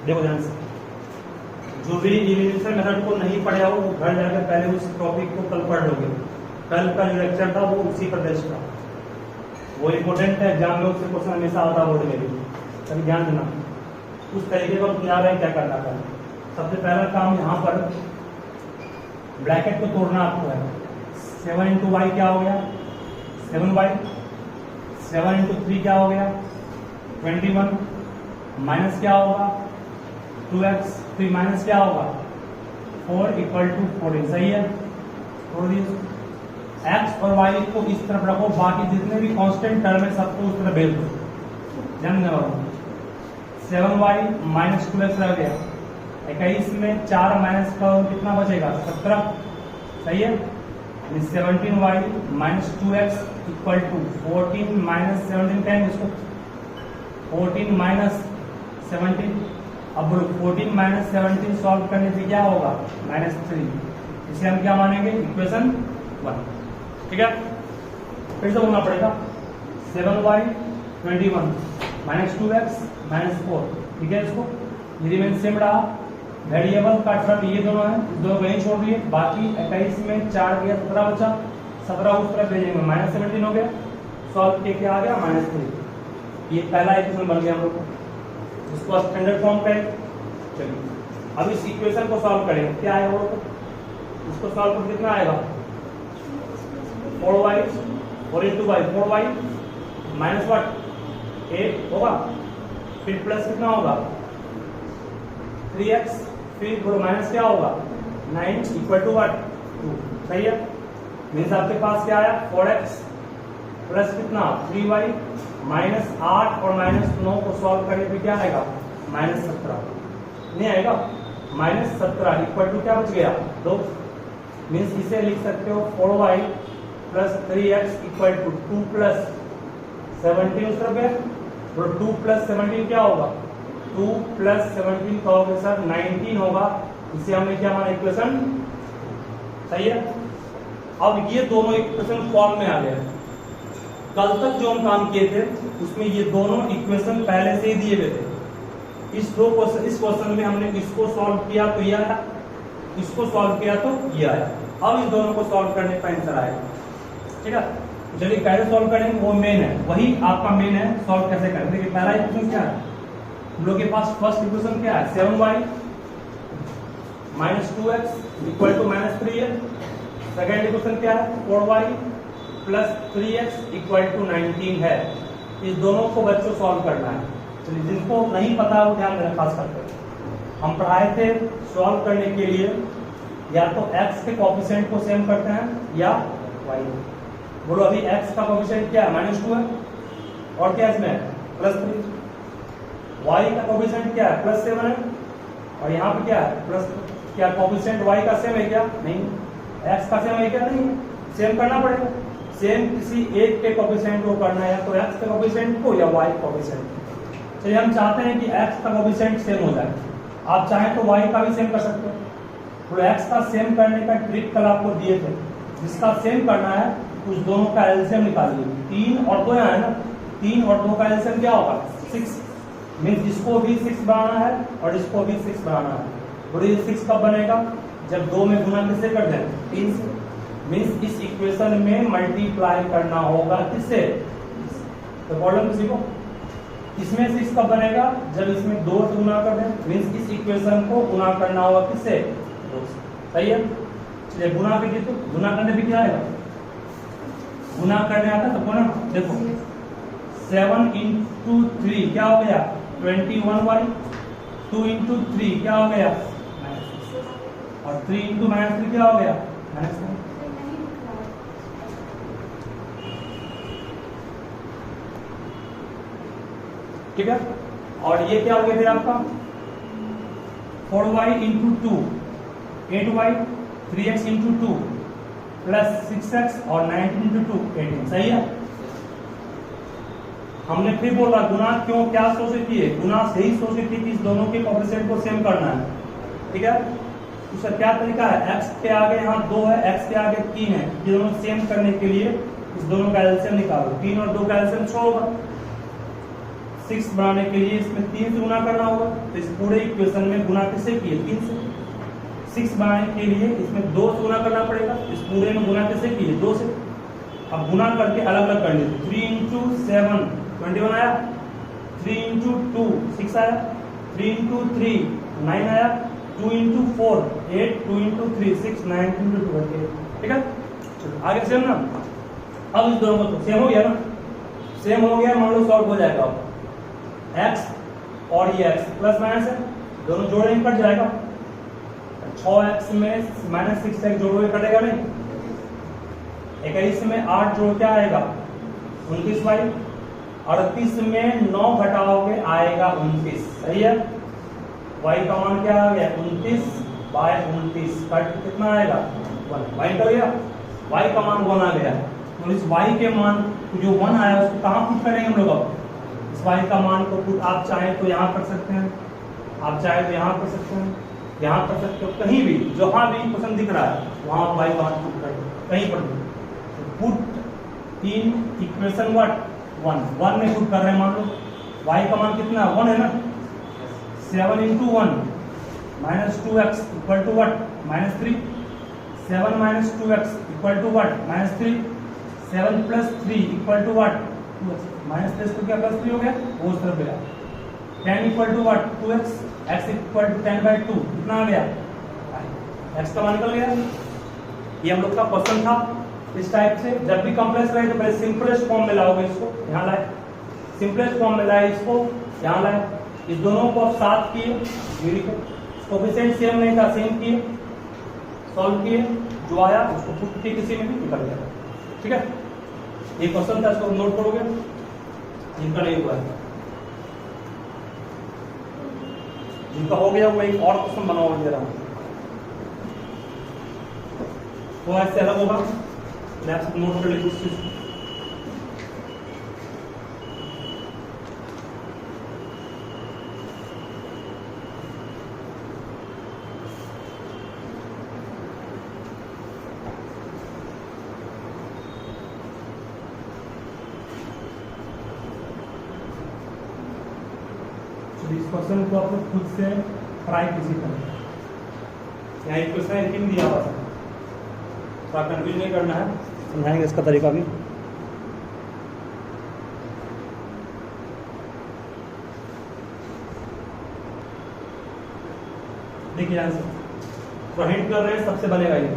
देखो ध्यान से, जो भी एलिमिनेशन मेथड को नहीं पढ़ा हो वो घर जाकर पहले उस टॉपिक को कल पढ़ लोगे। कल का जो लेक्चर था वो उसी पर बेस्ड था, वो इम्पोर्टेंट है, एग्जाम में उससे क्वेश्चन हमेशा आता बोर्ड में भी, तभी ध्यान देना। उस तरीके का तुम याद है क्या करना था। सबसे पहला काम यहाँ पर ब्रैकेट को तोड़ना आपको है। 7 इंटू वाई क्या हो गया 7y, 7 इंटू 3 क्या हो गया 21, माइनस क्या होगा 2x, फिर माइनस क्या होगा 4 इक्वल टू 14। सही है, छोड़ दिए। x और y को इस तरफ रखो, बाकी जितने भी कांस्टेंट टर्म है सबको उस तरफ भेज दो। ध्यान देना, 7y माइनस 2x रह गया, 21 में 4 माइनस का कितना बचेगा 17। सही है, 17y minus 2x equal to 14 minus 17 का है इसको 14 माइनस 17। अब बोलो 14 माइनस 17 सॉल्व करने से क्या होगा -3। इसे हम क्या मानेंगे इक्वेशन 1। ठीक है, फिर से बोलना पड़ेगा 7y 21 माइनस 2x माइनस 4। ठीक है, इसको ये रिमेन सेम रहा। वेरिएबल का टर्म ये दोनों है, इस दोनों को यहीं छोड़ दिए। बाकी 21 में 4 गया 17 बचा, 17 उस तरफ भेजेंगे माइनस 17 हो गया। सॉल्व के क्या आ गया -3। ये पहला इक्वेशन बन गया हम लोग को। इसको स्टैंडर्ड फॉर्म पे चलिए अब इस इक्वेशन को सॉल्व करेंगे। क्या आएगा वो, इसको सॉल्व करके कितना आएगा 4y 4 into Y 4y minus what 8 होगा, फिर प्लस कितना होगा 3x, फिर माइनस क्या होगा 9 इक्वल टू व्हाट 2। सही है, मीन्स आपके पास क्या आया 4x प्लस कितना 3y माइनस 8 और माइनस 9 को सॉल्व करने पे क्या आएगा -17। नहीं आएगा -17 इक्वल टू क्या बच गया 2। मीन्स इसे लिख सकते हो 4y plus 3x equal to 2 plus 17 उस तरफ है, और 2 प्लस 17 क्या होगा 2 प्लस 17 का होगा सर 19 होगा। इसे हमने क्या माना इक्वेशन। सही है, अब ये दोनों इक्वेशन फॉर्म में आ गए। कल तक जो हम काम किए थे उसमें ये दोनों इक्वेशन पहले से ही दिए हुए थे। इस क्वेश्चन में हमने इसको सॉल्व किया तो ये आया, इसको सॉल्व किया तो ये आया। अब इस दोनों को सॉल्व करने का आंसर आएगा। ठीक है, चलिए कैसे सॉल्व करेंगे वो मेन है, वही आपका मेन है सॉल्व कैसे करें। देखिए पहला इक्वेशन क्या है, हम लोग के पास फर्स्ट इक्वेशन क्या है 7y minus 2x equal to -3 है। सेकेंड इक्वेशन क्या है 4y plus 3x equal to 19 है। इस दोनों को बच्चों सॉल्व करना है। चलिए जिनको नहीं पता वो ध्यान देना, खास करके हम पढ़ाए थे सॉल्व करने के लिए या तो x के कोएफिशिएंट को सेम करते हैं या y। बोलो अभी x का कोएफिशिएंट क्या है -2 है, और क्या इसमें +3। y का कोएफिशिएंट क्या है +7 है, और यहाँ पे क्या है +3। क्या कोएफिशिएंट y का सेम है क्या, नहीं। x का सेम है क्या, नहीं। सेम करना पड़ेगा, सेम किसी एक के कोएफिशिएंट को करना है, या तो x के कोएफिशिएंट को या y कोएफिशिएंट। चलिए हम चाहते हैं कि x का कोएफिशिएंट सेम हो जाए, आप चाहें तो y का भी सेम कर सकते हो। तो x का सेम करने का ट्रिक कल आपको दिए थे, जिसका सेम करना है उस दोनों का एलसीएम निकालिए। 3 और 2 है ना, 3 और 2 का एलसीएम क्या होगा 6। मीन्स इसको भी 6 बनाना है और इसको भी 6 बनाना है। और ये 6 कब बनेगा, जब 2 में गुना किससे कर दें 3 से। मीन्स इस इक्वेशन में मल्टीप्लाई करना होगा किससे, तो प्रॉब्लम किसी को। इसमें 6 कब बनेगा, जब इसमें 2 से गुना कर दें। मीन्स इस इक्वेशन को गुना करना होगा किससे 2 से। सही है, चलिए गुना कीजिए। तो गुना करने भी क्या आएगा, गुना करने आता तो बोला देखो 7 इंटू 3 क्या हो गया 21y, 2 इंटू 3 क्या हो गया और 3 इंटू -3 क्या हो गया -9। ठीक है, और ये क्या हो गया फिर आपका 4y into 2 8y, 3x into 2 plus 6x और 19 इंटू 2 18। सही है, हमने फिर बोला गुना क्यों, क्या सोचे किए, गुना से ही सोचे थी कि इस दोनों के कोएफिशिएंट को सेम करना है। ठीक है, उसका क्या तरीका है, x के आगे यहाँ 2 है, x के आगे 3 है, ये दोनों सेम करने के लिए इस दोनों का एलसीएम निकालो। 3 और 2 का एलसीएम 6 होगा। 6 बनाने के लिए इसमें 3 से गुना करना होगा, तो इस पूरे इक्वेशन में गुना किससे किए 3 से। 6 बनाने के लिए इसमें 2 से गुना करना पड़ेगा, इस पूरे में गुना किससे किए 2 से। अब गुना करके अलग अलग कर लीजिए, 3 इंटू 7 21 आया, 3 इंटू 2 6 आया, 3 इंटू 3 9 आया, 2 इंटू 4 8, 2 इंटू 3 6 9 इंटू 2 ठीक है। चलो आगे सेम ना, अब इस दोनों को सेम हो गया ना, सेम हो गया, मान लो सॉल्व हो जाएगा। x और ये x प्लस माइनस है, दोनों जोड़ेंगे कट जाएगा। 6x में माइनस 6x जोड़ोगे कटेगा नहीं। 21 में 8 जोड़ क्या आएगा 29y। 38 में 9 घटाओगे आएगा 29, सही है। y का मान क्या आ गया 29/29, कट कितना आएगा 1, y कर गया, y का मान 1 आ गया। तो इस y के मान जो 1 आया उसको कहाँ पुट करेंगे हम लोग। अब इस y का मान को पुट आप चाहे तो यहाँ कर सकते हैं, आप चाहे तो यहाँ कर सकते हैं, यहाँ कर सकते हो, कहीं भी जहाँ भी पसंद दिख रहा है वहाँ y का मान पुट करें, कहीं पर भी। पुट इन इक्वेशन व्हाट 1 में पुट कर रहे हैं, मान लो y का मान कितना 1 है ना। 7 into 1 minus 2x equal to what -3। 7 minus 2x equal to what -3। 7 plus 3 equal to what 2x। Minus 3 तो क्या प्लस 3 हो गया, वो उस तरफ गया। 10 equal to what 2x, x equal to 10/2 कितना आ गया x का मान निकल गया। ये हम लोग का क्वेश्चन था इस टाइप से। जब भी कॉम्प्लेक्स रहे तो पहले सिंपलेस्ट फॉर्म में लाओगे, इसको यहाँ लाए, सिंपलेस्ट फॉर्म में लाए, इसको यहाँ लाए, इस दोनों को आप साथ किए, कोफिशिएंट सेम नहीं था, सेम किए, सॉल्व किए, जो आया उसको पुट किए, किसी में भी निकल गया, ठीक है। ये क्वेश्चन था, इसको नोट करोगे, जिनका नहीं हुआ है, जिनका हो गया वो एक और क्वेश्चन बनाओ दे रहा हूँ, वो ऐसे अलग होगा, नेक्स्ट नोट कर लीजिए इस चीज को। इस क्वेश्चन को आप लोग खुद से ट्राई कीजिए करें, यहाँ एक क्वेश्चन एक दिया हुआ है, तो आप कंफ्यूज नहीं करना है, समझाएंगे इसका तरीका भी। देखिए ध्यान से, तो हिंट कर रहे हैं सबसे बनेगा ये,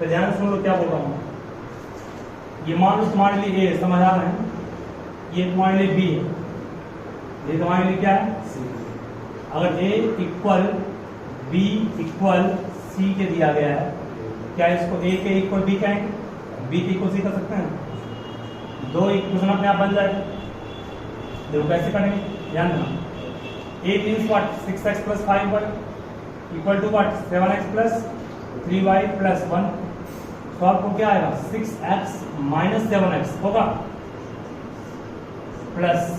तो ध्यान सुन लो क्या बोल रहा हूँ। ये मान लो तुम्हारे लिए ए, समझ आ रहे हैं, ये तुम्हारे लिए बी है, ये तुम्हारे लिए क्या है सी। अगर a equal b equal c के दिया गया है, क्या इसको a के इक्वल b कहेंगे, b के इक्वल c कर सकते हैं, दो इक्वेशन अपने आप बन जाएगा। देखो कैसे करेंगे, ध्यान देना। a means what 6x plus 5y equal to what 7x plus 3y plus 1, तो आपको क्या आएगा 6x माइनस 7x होगा plus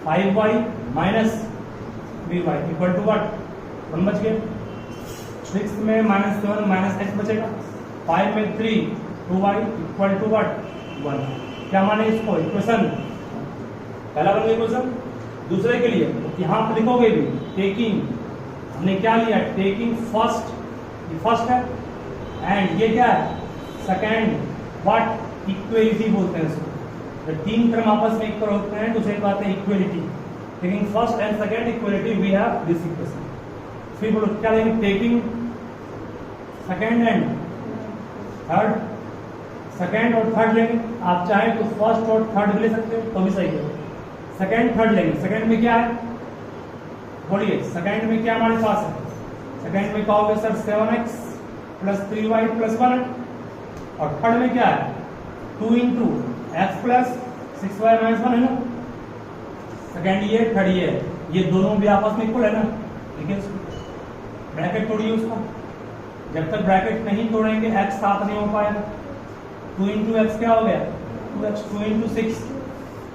5y minus 3y equal to what 1 बच गया। 6 में माइनस 7 माइनस x बचेगा, 5 में 3 2y इक्वल टू व्हाट 1। क्या माने इसको इक्वेशन पहला बन गया इक्वेशन। दूसरे के लिए तो यहाँ पर लिखोगे भी टेकिंग, हमने क्या लिया टेकिंग फर्स्ट, ये फर्स्ट है, एंड ये क्या है सेकेंड, व्हाट इक्वलिटी बोलते हैं इसको। तीन टर्म आपस में इक्वल होते हैं तो उसे कहते हैं equality. Taking first and second equality we have this equation. फिर बोलो क्या लेंगे, taking second and third, second और थर्ड लेंगे। आप चाहें तो फर्स्ट और थर्ड भी ले सकते हो तो भी सही है। सेकंड थर्ड लेंगे। सेकंड में क्या है बोलिए, सेकंड में क्या हमारे पास है, सेकंड में कहोगे sir 7x plus 3y plus 1, और थर्ड में क्या है 2 into x plus 6y minus 1 है ना। सेकेंड ये थर्ड ये दोनों भी आपस में इक्वल है ना। ठीक है, ब्रैकेट तोड़िए उसका, जब तक ब्रैकेट नहीं तोड़ेंगे x साथ नहीं हो पाएगा। 2 इंटू एक्स क्या हो गया 2x, 2 into 6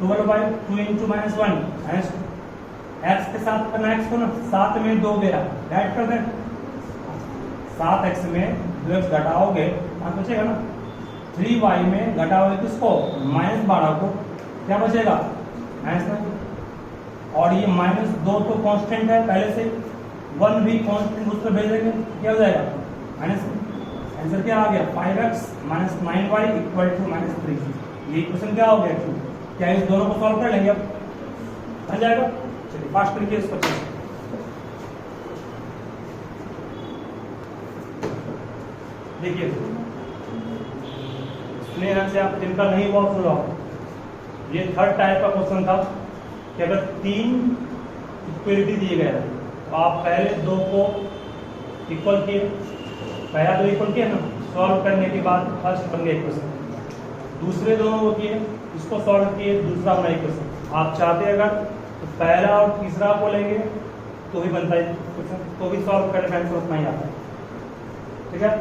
12y, 2 into minus 1 minus 2। x के साथ करना x को ना, 7 में 2 गया ऐड कर दें, 7x में 2x घटाओगे यहाँ बचेगा ना। 3y में घटाओगे किसको माइनस 12 को, क्या बचेगा माइनस 9। और ये -2 तो कांस्टेंट है पहले से, 1 भी कांस्टेंट उस पर भेज देंगे, क्या हो जाएगा माइनस। आंसर क्या आ गया 5x - 9y = -3। ये क्वेश्चन क्या हो गया क्यों, क्या इस दोनों को सॉल्व कर लेंगे अब, बन जाएगा। चलिए फास्ट करके इसको चलिए देखिए, इसमें से आप जिनका नहीं हुआ सुन लो, ये थर्ड टाइप का क्वेश्चन था कि अगर 3 इक्वलिटी दिए गए तो आप पहले 2 को इक्वल किए, पहला 2 इक्वल किया ना, सॉल्व करने के बाद फर्स्ट बन गया इक्वेशन, दूसरे दोनों को किए, इसको सॉल्व किए, दूसरा बना इक्वेशन। आप चाहते अगर तो पहला और तीसरा को लेंगे तो भी बनता है इक्वेशन, तो भी सॉल्व करने में आंसर उतना ही आता है, ठीक है।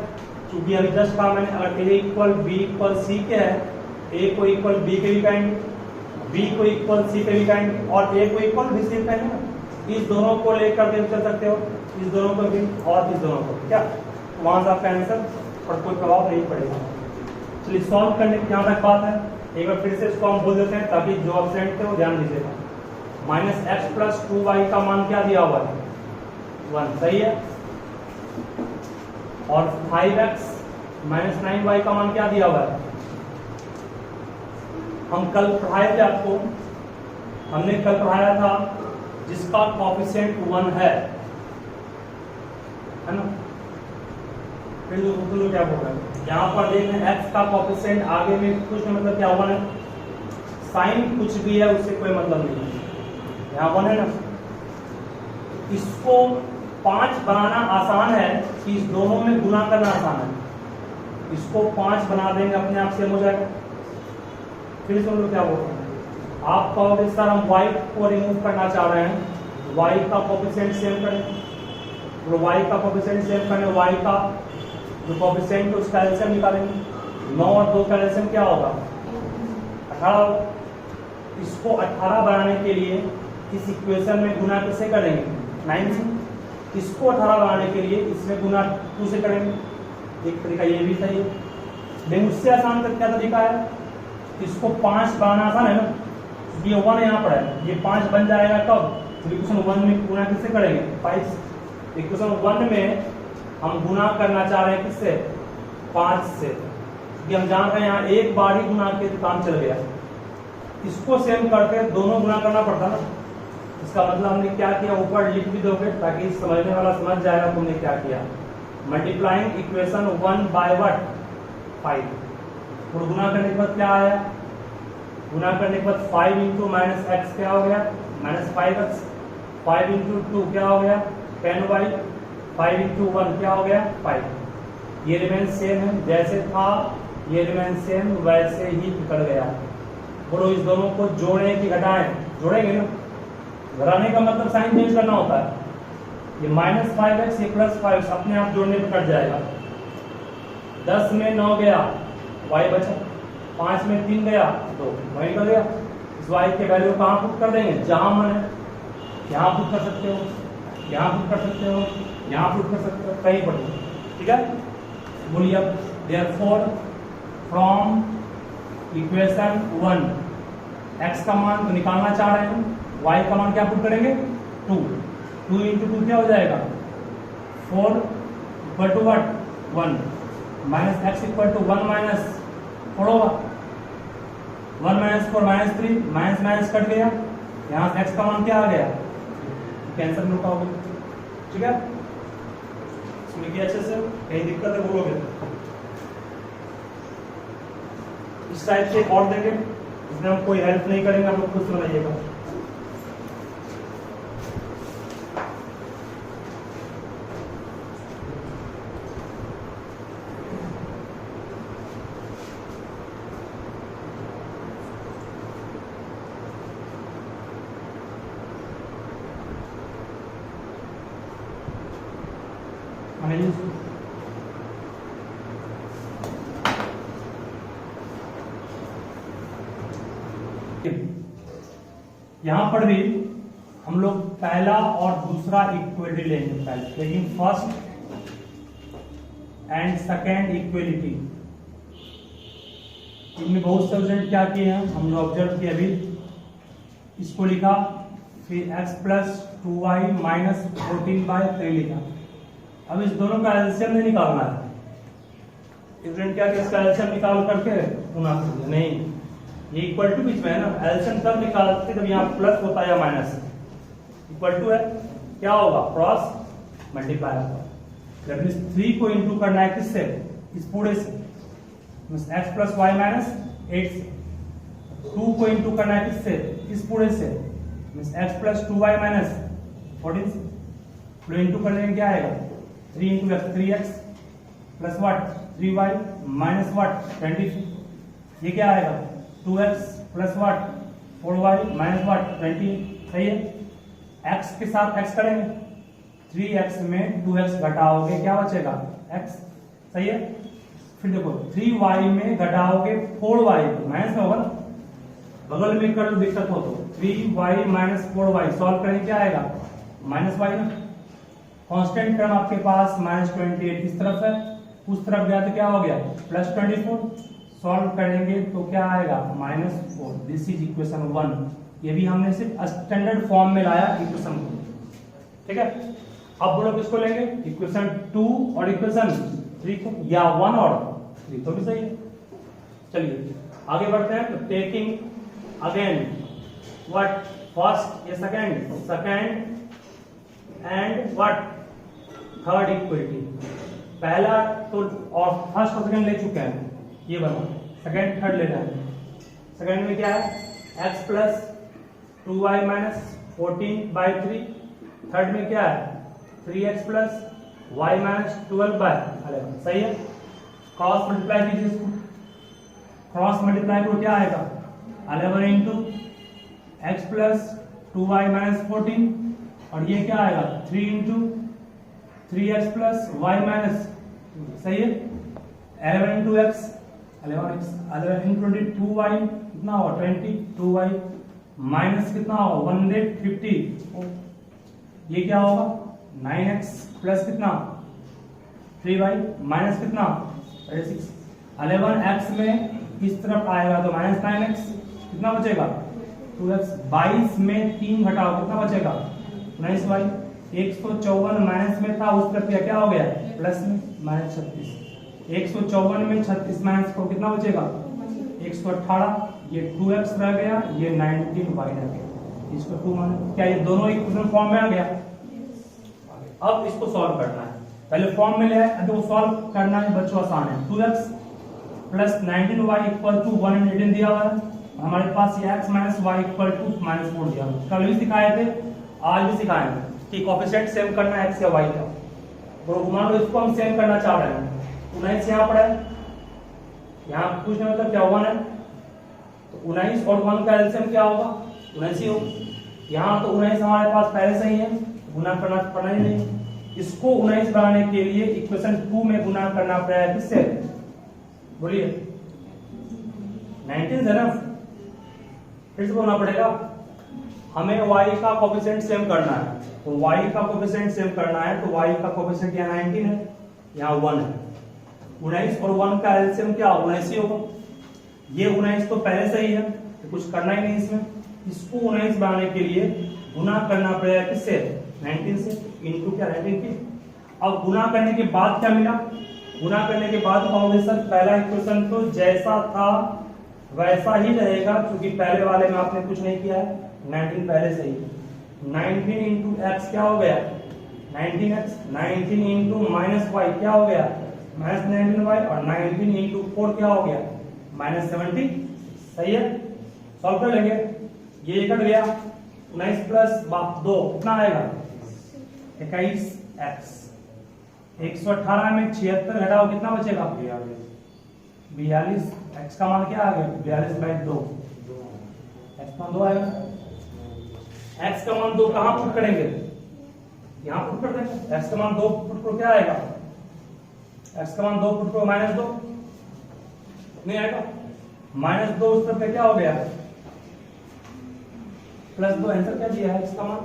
क्योंकि अभी जस्ट कहा मैंने, अगर A = B = C क्या है, A को इक्वल B के भी कहेंगे, B को इक्वल C के भी कहेंगे, और A को इक्वल भी C कहेंगे ना। इस दोनों को लेकर के चल सकते हो, इस दोनों को भी और इस दोनों को, क्या वहां से आपका आंसर पर कोई प्रभाव नहीं पड़ेगा। चलिए सॉल्व करने की यहाँ तक बात है, एक बार फिर से इसको हम बोल देते हैं ताकि जो ऑप्शन थे वो ध्यान दीजिएगा। -x + 2y का मान क्या दिया हुआ है 1, सही है। और 5x - 9y का मान क्या दिया हुआ है, हम कल पढ़ाए थे आपको, हमने कल पढ़ाया था जिसका कोएफिशिएंट 1 है ना। फिर जो क्या बोल रहे हैं यहाँ पर देख रहे हैं x का कोएफिशिएंट आगे में कुछ नहीं, मतलब क्या 1 है, साइन कुछ भी है उससे कोई मतलब नहीं है, यहाँ 1 है ना। इसको 5 बनाना आसान है कि इस दोनों में गुना करना आसान है, इसको 5 बना देंगे अपने आप से हो जाएगा। फिर सुन लो क्या बोलते हैं, आप कहोगे सर हम y को रिमूव करना चाह रहे हैं, y का कोएफिशिएंट सेम करें, तो y का कोएफिशिएंट सेम करने, y का जो कोएफिशिएंट उसका एलसीएम निकालेंगे, 9 और 2 का एलसीएम क्या होगा 18। इसको 18 बनाने के लिए इस इक्वेशन में गुना किससे करेंगे 9 से, इसको 18 बनाने के लिए इसमें गुना 2 से करेंगे। एक तरीका ये भी सही है, लेकिन उससे आसान क्या तरीका है, इसको 5 बनाना आसान है ना, ये 1 यहाँ पर है, ये 5 बन जाएगा कब, इक्वेशन 1 में गुना किससे करेंगे 5। इक्वेशन 1 में हम गुना करना चाह रहे हैं किससे 5 से, क्योंकि हम जान रहे हैं यहाँ एक बार ही गुना के काम चल गया, इसको सेम करके दोनों गुना करना पड़ता ना। इसका मतलब हमने क्या किया, ऊपर लिख भी दोगे ताकि समझने वाला समझ जाएगा तुमने क्या किया। मल्टीप्लाइंग इक्वेशन 1 बाय 5, और गुना करने के बाद क्या आया, गुना करने के बाद 5 × -x क्या हो गया -5x, 5 × 2 क्या हो गया 10y, 5 × 1 क्या हो गया 5। ये रिमेन सेम है, जैसे था ये रिमेन सेम वैसे ही निकल गया। बोलो इस दोनों को जोड़ें कि घटाएं, जोड़ेंगे ना, घटाने का मतलब साइन चेंज करना होता है। ये -5x ये +5 अपने आप जोड़ने पर कट जाएगा। 10 में 9 गया y बचा, 5 में 3 गया तो y निकल गया। इस y के वैल्यू कहाँ पुट कर देंगे, जहां मन है, यहाँ पुट कर सकते हो, यहाँ पुट कर सकते हो, यहाँ पुट कर सकते हो, कहीं पर, ठीक है। बोलिए अब देयरफॉर फ्रॉम इक्वेशन 1 x का मान तो निकालना चाह रहे हैं, y का मान क्या पुट करेंगे 2, 2 × 2 क्या हो जाएगा 4 = what 1, -x = 1 - 4 होगा, 1 - 4 -3, माइनस कट गया, यहाँ से x का मान क्या आ गया, कैंसर में होगा, ठीक है। सुनिए अच्छे से, कहीं दिक्कत है बोलोगे। इस टाइप से और देंगे, इसमें हम कोई हेल्प नहीं करेंगे, हम लोग खुद सुनाइएगा। यहां पर भी हम लोग पहला और दूसरा इक्वलिटी लेंगे पहले, लेकिन फर्स्ट एंड सेकेंड इक्वलिटी इनमें बहुत से रिजल्ट क्या किए हैं हम लोग ऑब्जर्व किए। अभी इसको लिखा फिर x प्लस 2y माइनस 14/3 लिखा। अब इस दोनों का एलसीएम नहीं निकालना है, स्टूडेंट क्या इसका एलसीएम निकाल करके गुना कर दिया, नहीं, ये इक्वल टू बीच में है ना, एलसीएम तब निकालते जब यहाँ प्लस होता है या माइनस, इक्वल टू है, क्या होगा क्रॉस मल्टीप्लाई होगा। जब इस 3 को इंटू करना है किससे, इस पूरे से, x प्लस वाई माइनस 8 से, 2 को इंटू करना है किससे, इस पूरे से, x प्लस 2y माइनस 14 से, तो इंटू करने में क्या आएगा 3 into x 3x plus what 3y minus what 20, ये क्या आएगा 2x plus what 4y minus what 20, सही है। x के साथ x करेंगे, 3x में 2x घटाओगे क्या बचेगा x, सही है। फिर देखो 3y में घटाओगे 4y, माइनस में होगा ना, बगल में कर लो दिक्कत हो तो 3y माइनस 4y सॉल्व करेंगे क्या आएगा माइनस y ना, कांस्टेंट टर्म आपके पास माइनस 28 इस तरफ है, उस तरफ गया तो क्या हो गया प्लस 24, सॉल्व करेंगे तो क्या आएगा -4। This is equation 1। ये भी हमने सिर्फ स्टैंडर्ड फॉर्म में लाया इक्वेशन को, ठीक है। अब बोलो किसको लेंगे, इक्वेशन 2 और इक्वेशन 3 को, या 1 और 3 तो भी सही है। चलिए आगे बढ़ते हैं। तो टेकिंग अगेन व्हाट फर्स्ट या second and what third equality, पहला तो और फर्स्ट और सेकंड ले चुके हैं, ये बना सेकंड थर्ड लेना है। सेकंड में क्या है x plus 2y minus 14/3, third में क्या है 3x प्लस y माइनस 12/11, सही है। क्रॉस मल्टीप्लाई कीजिए इसको, क्रॉस मल्टीप्लाई को क्या आएगा 11 into x plus 2y minus 14, और ये क्या आएगा 3 into 3x plus y minus, सही है। 11 इंटू एक्स 11 इंटू 2y कितना होगा 20, 2y माइनस कितना होगा 150, ये क्या होगा 9x प्लस कितना 3y माइनस कितना 36। 11x में इस तरफ आएगा तो माइनस 9x, कितना बचेगा 2x। 22 में 3 घटाओ कितना बचेगा 19y। 154 माइनस में था उस तरफ क्या हो गया प्लस में माइनस 36। 154 में 36 माइनस को कितना बचेगा 118, ये 2x रह गया, ये 19y रह गया, इसको 2 मान, क्या ये दोनों इक्वेशन फॉर्म में आ गया। अब इसको सॉल्व करना है, पहले फॉर्म में ले आए तो सॉल्व करना है बच्चों आसान है। 2x plus 19y equal to 118 दिया हुआ है, हमारे पास ये x minus y equal to -4 दिया हुआ है। कल भी सिखाए थे, आज भी सिखाएंगे कि कोएफिशिएंट सेम करना है x या y का। तो मान लो इसको हम सेम करना चाह रहे हैं, 19 यहाँ पर है, यहाँ कुछ नहीं मतलब क्या 1 है, तो 19 और 1 का एलसीएम क्या होगा 19 ही होगा। यहाँ तो 19 हमारे पास पहले से ही है, गुना करना पड़ना ही नहीं। इसको 19 बनाने के लिए इक्वेशन 2 में गुना करना पड़ेगा किससे, बोलिए 19 है ना, फिर से बोलना पड़ेगा। हमें y का कोएफिशिएंट सेम करना है, तो y का कोएफिशिएंट सेम करना है, तो y का कोएफिशिएंट यहाँ 19 है, यहाँ 1 है। 19 और 1 का एलसीएम क्या 19 ही होगा। ये 19 तो पहले से ही है, तो कुछ करना ही नहीं इसमें। इसको 19 बनाने के लिए गुना करना पड़ेगा किससे 19 से, इनटू क्या 19 की। अब गुना करने के बाद क्या मिला, गुना करने के बाद कहोगे सर पहला इक्वेशन तो जैसा था वैसा ही रहेगा, क्योंकि पहले वाले में आपने कुछ नहीं किया है, 19 पहले से ही। 19 इंटू एक्स क्या हो गया 19x, 19 इंटू माइनस वाई क्या हो गया माइनस 19y, और 19 इंटू 4 क्या हो गया -70, सही है। सॉल्व कर लेंगे, ये कट गया 19 प्लस 2 कितना आएगा 21x। 118 में 76 घटाओ कितना बचेगा 42, x का मान क्या आ गया 42/2, x का मान 2 आएगा। x का मान 2 कहां पुट करेंगे, यहां पुट कर देंगे। x का मान 2 पुट करो क्या आएगा, x का मान 2 पुट करो -2 नहीं आएगा, -2 उस तरफ क्या हो गया +2। आंसर क्या दिया है x का मान,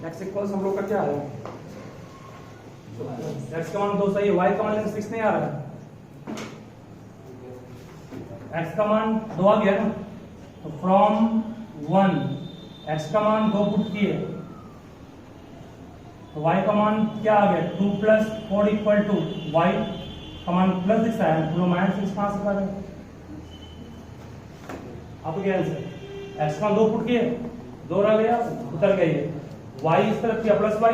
x इक्वल्स हम लोग का क्या है x का मान 2 सही है, y का मान 6 नहीं आ रहा है, x का मान 2 आ गया ना, तो फ्रॉम 1 x का मान 2 पुट किए तो y का मान क्या आ गया 2 प्लस 4 इक्वल टू y का मान प्लस दिख रहा है, हम माइनस 6 कहां से कर रहे हैं? आपको क्या आंसर x का मान 2 पुट किए 2 रह गया उतर गई है, y इस तरफ किया प्लस y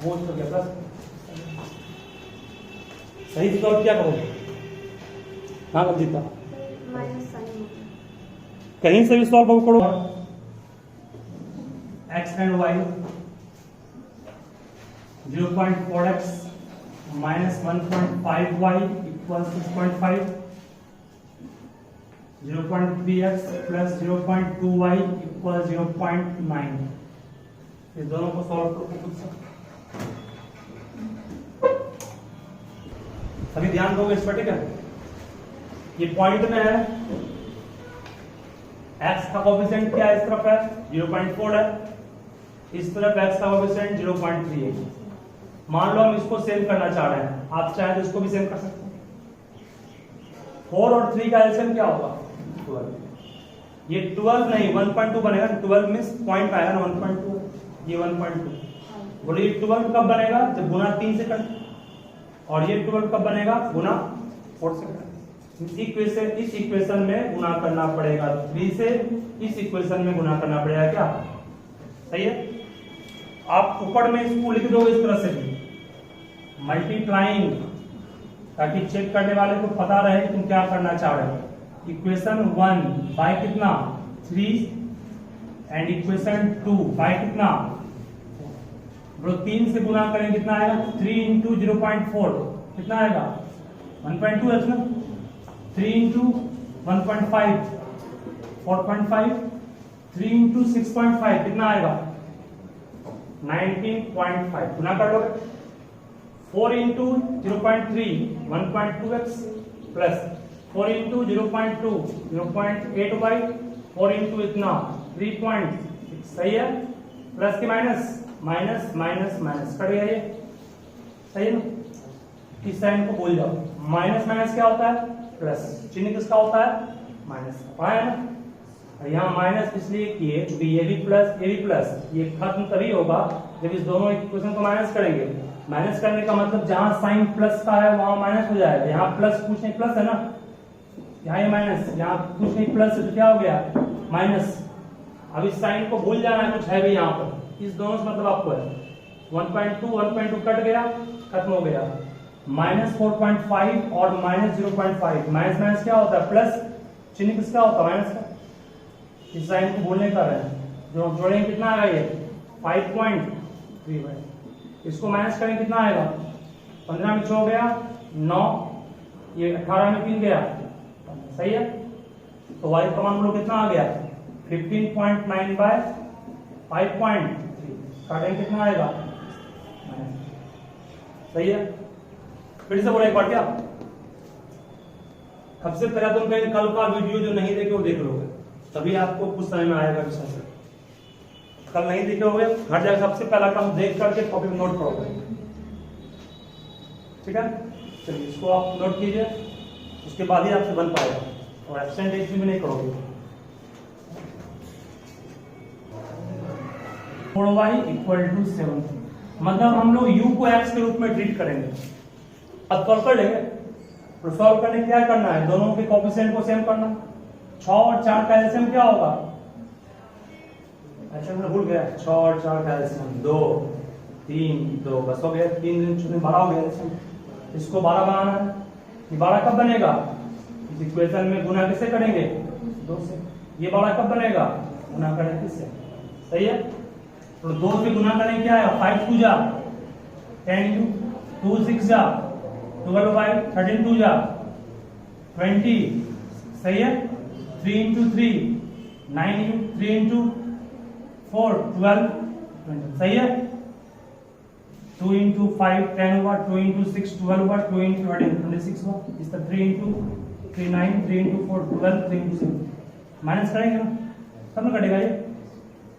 वो उस तरफ किया प्लस, सही सॉल्व क्या करोगे? हाँ गलतीता कहीं से भी सॉल्व करो x and y 0.4x minus 1.5y equals 6.5, 0.3x plus 0.2y equals 0.9। इस दोनों को सॉल्व करो खुद से। सभी ध्यान दोगे इस पर, ठीक है? ये पॉइंट में है, x का कोएफिशिएंट क्या है? इस तरफ है 0.4 है, इस तरफ x का कोएफिशिएंट 0.3 है। मान लो हम इसको सेम करना चाह रहे हैं, आप चाहे तो इसको भी सेम कर सकते हैं। 4 और 3 का एलसीएम क्या होगा? 12। ये 12 नहीं 1.2 बनेगा, 12 मींस पॉइंट आएगा ना 1.2, ये 1.2। बोलिए 12 कब बनेगा? जब गुना 3 से कर, और ये 12 कब बनेगा? गुना 4 से कर। इस इक्वेशन में गुना करना पड़ेगा 3 से, इस इक्वेशन में गुना करना पड़ेगा क्या? सही है? आप ऊपर में इसको लिख दोगे इस तरह से भी मल्टीप्लाइंग, ताकि चेक करने वाले को पता रहे कि तुम क्या करना चाह रहे हो। इक्वेशन 1 बाय कितना 3 एंड इक्वेशन 2 बाय कितना, ब्रो 3 से गुना करें कितना आएगा? 3 इंटू 0.4 कितना आएगा? 1.2 है ना। 3 इंटू 1.5 4.5, 3 इंटू 6.5 कितना आएगा? 19.5 गुना कर लोगे। 4 into 0.3 1.2x plus 4 into 0.2 0.8y 4 into इतना 3.6, सही है? प्लस के minus minus minus minus cut गया ये, सही है ना? इस साइन को भूल जाओ, माइनस माइनस क्या होता है? प्लस। चिन्ह किसका होता है? माइनस का, पढ़ा है ना? यहाँ माइनस इसलिए किए क्योंकि ये भी प्लस ये खत्म तभी होगा जब इस दोनों इक्वेशन को माइनस करेंगे। माइनस करने का मतलब जहां साइन प्लस का है वहां माइनस हो जाएगा। यहाँ प्लस कुछ नहीं प्लस है ना, यहाँ ये माइनस, यहाँ कुछ नहीं प्लस है तो क्या हो गया? माइनस। अब इस साइन को भूल जाना है, कुछ है भी यहाँ पर, इस दोनों से मतलब आपको है 1.2 कट गया, खत्म हो गया। माइनस 4.5 और माइनस 0.5, माइनस माइनस क्या होता है? प्लस। चिन्ह किसका होता है? माइनस का। इस साइन को भूलने का है, जो जोड़ेंगे कितना आएगा? ये 5.3। इसको माइनस करें कितना आएगा? 15 में 6 हो गया 9, ये 18 में 3 गया, सही है? तो y का मान बोलो कितना आ गया? 15.9 बाय 5.3, काटेंगे कितना आएगा? सही है? फिर से बोला एक बार क्या? सबसे पहले तुम कहीं कल का वीडियो जो नहीं देखे वो देख लोगे, तभी आपको कुछ समय में आएगा विषय से। कल नहीं देखे होगे, घर जाकर सबसे पहला काम देख करके कॉपी में नोट करोगे, ठीक है? चलिए इसको आप नोट कीजिए, उसके बाद ही आपसे बन पाएगा, और एब्सेंट एक भी नहीं करोगे। 4y = 7, मतलब हम लोग u को x के रूप में ट्रीट करेंगे। अब सॉल्व कर लेंगे, तो सॉल्व करने क्या करना है? दोनों के कोएफिशिएंट को सेम करना। 6 और 4 का एलसीएम क्या होगा? अच्छा मैं भूल गया, 6 और 4 का एलसीएम 2 3 2, बस हो गया, 3 दिन 12 हो गया एलसीएम। इसको 12 बनाना है। ये 12 कब बनेगा? इस इक्वेशन में गुना किससे करेंगे? 2 से। ये 12 कब बनेगा? गुना करें किससे? सही है? तो 2 से गुना करें क्या आएगा? 5 2 जा 10 2 6 जा 12 बाई 13 2 जा 20, सही है? 3 into 3 9, 3 into 4 12 20, सही है? 2 into 5 10 हुआ, 2 into 6 12 हुआ, 2 into 13 26 हुआ। इस तरह 3 into 3 9, 3 into 4 12, 3 into 6 माइनस करेंगे ना, तब ना कटेगा ये।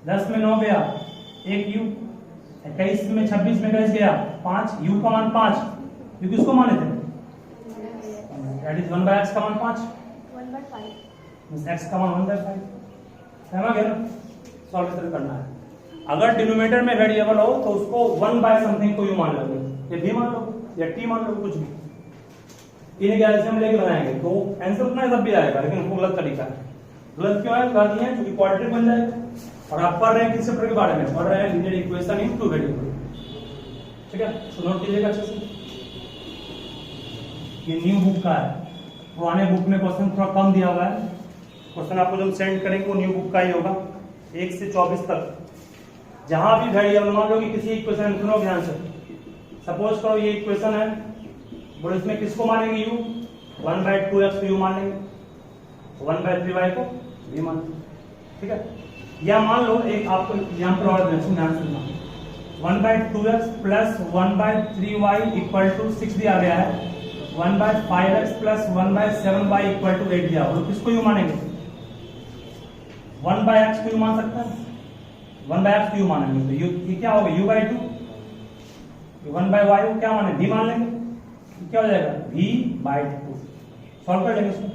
10 में 9 गया, 1 u, 21 में 26 में 21 गया 5, u का मान 5, u किसको माने थे? दैट इज 1/x का मान 5, x का मान 1/5 समझ गए ना। सॉल्व करना है। अगर डिनोमिनेटर में वेरिएबल हो तो उसको 1/समथिंग को यू मान लोगे, या v मान लोगे, या t मान लोगे, कुछ भी। इन्हें एल्सियम लेके बनाएंगे तो आंसर उतना ही तब भी आएगा, लेकिन वो गलत तरीका है। गलत क्यों है? गलत है क्योंकि क्वाड्रेटिक बन जाएगा और आप पढ़ रहे हैं किस चैप्टर के बारे में? पढ़ रहे हैं linear equation in two variable. ठीक है, तो नोट कीजिएगा अच्छे से। ये न्यू बुक का है, पुराने बुक में क्वेश्चन थोड़ा कम दिया हुआ है। क्वेश्चन आपको जब सेंड करेंगे वो न्यू बुक का ही होगा, 1 से 24 तक। जहां भी वेरिएबल मान लो कि किसी इक्वेशन, सुनो ध्यान से, सपोज करो ये इक्वेशन है, बोलो इसमें किसको मानेंगे? u 1/2x को u मान लेंगे, 1/3y को v मान लेंगे। ठीक है, या मान लो एक आपको एग्जाम्पल और ध्यान सुनना, 1/2x plus 1/3y equal to 6 दिया गया है, 1/5x plus 1/7y equal to 8 दिया। बोलो किसको u मानेंगे? 1/x को u मान सकता है, 1/x को u मानेंगे तो ये क्या होगा? u/2। 1/y को क्या माने? v मान लेंगे, क्या हो जाएगा? v/2। सॉल्व कर लेंगे इसको।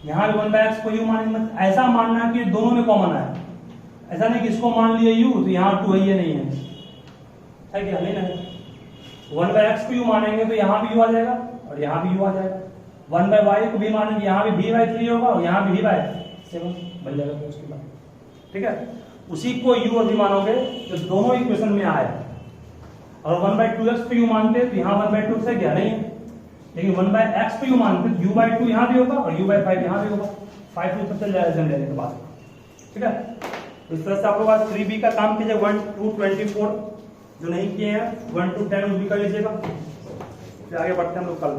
यहाँ भी 1/x को u मानेंगे, ऐसा मानना कि दोनों में कॉमन है, ऐसा नहीं कि इसको मान लिए u तो यहाँ 2 है, ये नहीं है क्या? नहीं, 1/x को u मानेंगे तो यहाँ भी u आ जाएगा और यहाँ भी u आ जाएगा। 1/y को v मानेंगे, यहाँ भी v/3 होगा और यहाँ भी v/7 बन जाएगा। तो उसके बाद ठीक है, उसी को u और v मानोगे तो दोनों इक्वेशन में आए। अगर 1/2x को u मानते तो यहाँ 1/2 से क्या नहीं है, लेकिन 1/x को u मानते तो u/2 यहाँ भी होगा और u/5 यहाँ भी होगा। 5 टू चल जाएगा जम लेने के बाद। ठीक है, इस तरह से आप लोग आज 3b का काम कीजिए। 1 to 24 जो नहीं किए हैं 1 to 10 भी कर लीजिएगा। फिर आगे बढ़ते हैं हम लोग कल।